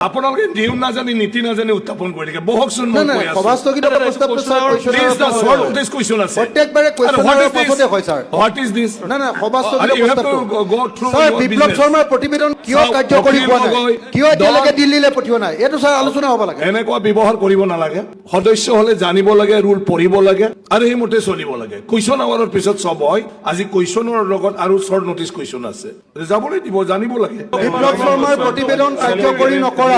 আপোনালোকে নিয়ম নাজানি নীতি নাজানি উত্থাপন কৰি থাকে বহকচোন মই কৈ আছো সভাস্থগিত প্ৰস্তাৱটো sir Please, the short notice question আছে প্ৰত্যেকবাৰে And what কোৱেশ্যনৰ is this? পাছতে হয় স্যাৰ What is this? না না সভাস্থগিত You have to প্ৰস্তাৱটো go through sir your Biplab business. শৰ্মাৰ প্ৰতিবেদন কিয় চাওক, কাৰ্যকৰী অখিল হোৱা নাই গগৈ, কিয় এতিয়ালৈকে দল- দিল্লীলৈ পঠিওৱা নাই এইটো স্যাৰ আলোচনা হ'ব লাগে এনেকুৱা ব্যৱহাৰ কৰিব নালাগে সদস্য হলে জানিব লাগে ৰুল পঢ়িব লাগে আৰু সেইমতে চলিব লাগে কুৱেশ্যন আৱাৰৰ পিছত চব হয় আজি কুৱেশ্যনৰ লগত আৰু শৰ্ট নটিচ কুৱেশ্যন আছে যাবলৈ দিব জানিব লাগে বিপ্লৱ শৰ্মাৰ প্ৰতিবেদন কাৰ্যকৰী নকৰা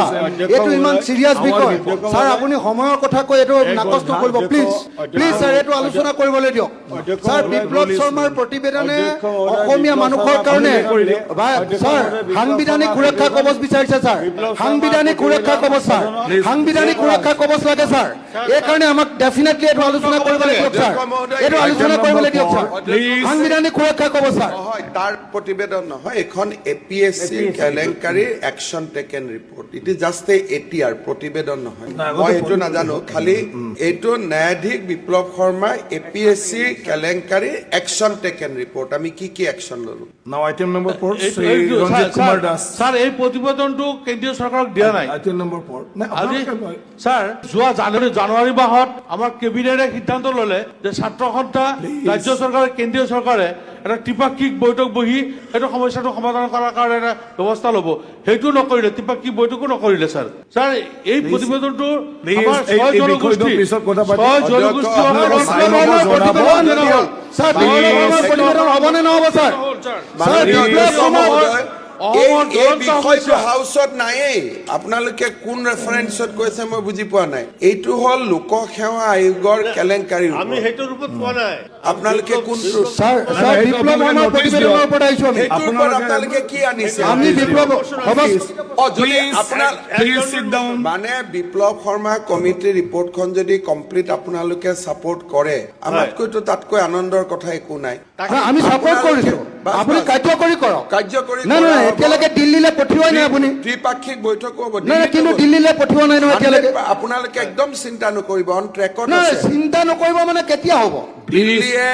এইটো ইমান চিৰিয়াছ বিষয় স্যাৰ আপুনি সময়ৰ কথা কৈ এইটো নাকচ নকৰিব প্লিজ প্লিজ স্যাৰ এইটো আলোচনা কৰিবলৈ দিয়ক স্যাৰ বিপ্লৱ শৰ্মাৰ প্ৰতিবেদনে অসমীয়া মানুহৰ কাৰণে স্যাৰ সাংবিধানিক সুৰক্ষা কবচ বিচাৰিছে স্যাৰ সাংবিধানিক সুৰক্ষা কবচ স্যাৰ সাংবিধানিক সুৰক্ষা কবচ লাগে স্যাৰ এই কাৰণে আমাক ডেফিনেটলি এইটো আলোচনা কৰিবলৈ দিয়ক স্যাৰ এইটো আলোচনা কৰিবলৈ দিয়ক স্যাৰ সাংবিধানিক সুৰক্ষা কবচ স্যাৰ নহয় তাৰ প্ৰতিবেদন নহয় এখন এপিএসসি কেলেংকাৰীৰ action taken report it is just ATR প্ৰতিবেদন নহয় মই এইটো নাজানো খালি এইটো ন্যায়াধীশ বিপ্লৱ শৰ্মা এপিএসসি কেলেংকাৰীৰ একশন টেকেন ৰিপৰ্ট আমি কি একশন ললো now item number 4 Shri Ranjit Kumar Das sir এই প্ৰতিবেদনটো কেন্দ্ৰীয় চৰকাৰক দিয়া নাই আইটেম নম্বৰ 4 আজি স্যাৰ যোৱা জানুৱাৰী মাহত আমাৰ কেবিনেটে সিদ্ধান্ত ললে যে ছাত্ৰ সন্থা ৰাজ্য চৰকাৰে কেন্দ্ৰীয় চৰকাৰে এটা ত্ৰিপাক্ষিক বৈঠক বহি এইটো সমস্যাটো সমাধান কৰাৰ কাৰণে এটা ব্যৱস্থা ল'ব সেইটো নকৰিলে ত্ৰিপাক্ষিক বৈঠকো নকৰিলে স্যাৰ স্যাৰ এই প্ৰতিবেদনটো আমাৰ ছয় জনগোষ্ঠী স্যাৰ প্ৰতিবেদন হ'বনে নহ'ব স্যাৰ স্যাৰ বিপ্লৱ শৰ্মাৰ এই বিষয়টো হাউচত নাইয়ে আপোনালোকে কোন ৰেফাৰেন্সত কৈছে মই বুজি পোৱা নাই এইটো হল লোকসেৱা আয়োগৰ কেলেংকাৰী আমি সেইটো ৰূপত পোৱা নাই আপোনালোকে কোনটো স্যাৰ স্যাৰ বিপ্লৱ শৰ্মাৰ প্ৰতিবেদনৰ ওপৰত আহিছো আমি সেইটোৰ ওপৰত আপোনালোকে কি আনিছে আমি বিপ্লৱ যদি আপোনাৰ প্লিজ সিট ডাউন মানে বিপ্লৱ শৰ্মা কমিটিৰ ৰিপৰ্টখন যদি কমপ্লিট আপোনালোকে সাপোৰ্ট কৰে আমাতকৈতো তাতকৈ আনন্দৰ কথা একো নাই আমি সাপোৰ্ট কৰিছো আপুনি কাৰ্যকৰী কৰক কাৰ্যকৰী নাই নাই এতিয়ালৈকে দিল্লীলৈ পঠিওৱাই নাই আপুনি ত্ৰিপাক্ষিক বৈঠকো হ'ব নাই কিন্তু দিল্লীলৈ পঠিওৱা নাই নহয় এতিয়ালৈকে আপোনালোকে একদম চিন্তা নকৰিব অন ট্ৰেকত নাই আছে চিন্তা নকৰিব মানে কেতিয়া হ'ব দিল্লীয়ে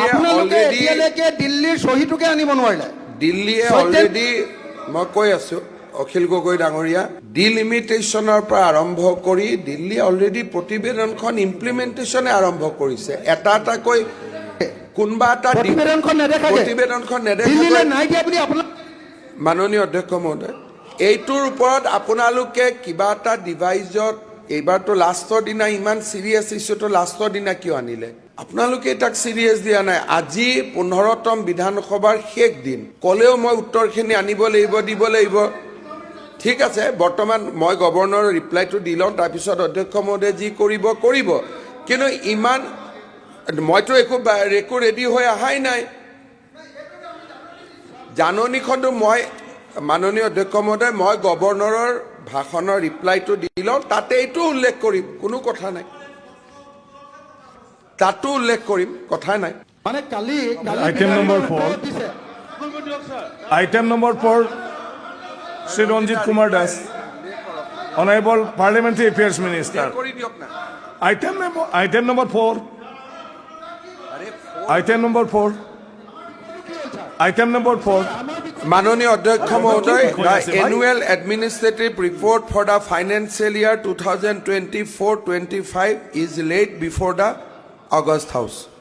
আপোনালোকে অলৰেডি এতিয়ালৈকে দিল্লীৰ চহীটোকে আনিব নোৱাৰিলে দিল্লীয়ে অলৰেডি মই কৈ আছো অখিল গগৈ ডাঙৰীয়া ডিলিমিটেশ্যনৰ পৰা আৰম্ভ কৰি দিল্লী অলৰেডি প্ৰতিবেদনখন ইমপ্লিমেণ্টেশ্যনে আৰম্ভ কৰিছে এটা এটাকৈ কোনোবা এটা প্ৰতিবেদনখন নেদেখাকে প্ৰতিবেদনখন দিল্লীলৈ নেদেখাকৈ নাই দিয়া বুলি আপোনাক মাননীয় অধ্যক্ষ মহোদয় এইটোৰ ওপৰত আপোনালোকে কিবা এটা ডিভাইজত এইবাৰতো লাষ্টৰ দিনা ইমান চিৰিয়াছ ইছ্যুটো লাষ্টৰ দিনা কিয় আনিলে আপোনালোকে তাক চিৰিয়াছ দিয়া নাই আজি 15তম বিধানসভাৰ শেষ দিন কলেও মই উত্তৰখিনি আনিব লাগিব দিব লাগিব ঠিক আছে বৰ্তমান মই গভৰ্ণৰৰ ৰিপ্লাইটো দি লওঁ তাৰপিছত অধ্যক্ষ মহোদয়ে যি কৰিব কৰিব কিন্তু ইমান মইতো একো ৰেডি হৈ অহাই নাই জাননীখনটো মই মাননীয় অধ্যক্ষ মহোদয় মই গভৰ্ণৰৰ ভাষণৰ ৰিপ্লাইটো দি লওঁ তাতে এইটো উল্লেখ কৰিম কোনো কথা নাই তাতো উল্লেখ কৰিম কথা নাই মানে কালি Item number 4. Item number 4, Sri Ranjit Kumar Das, Honorable Parliamentary Affairs Minister. কৰি দিয়ক না Item number 4. Item number 4. Item number 4. মাননীয় অধ্যক্ষ মহোদয় the annual administrative report for the financial year 2024-25 is laid before the August House.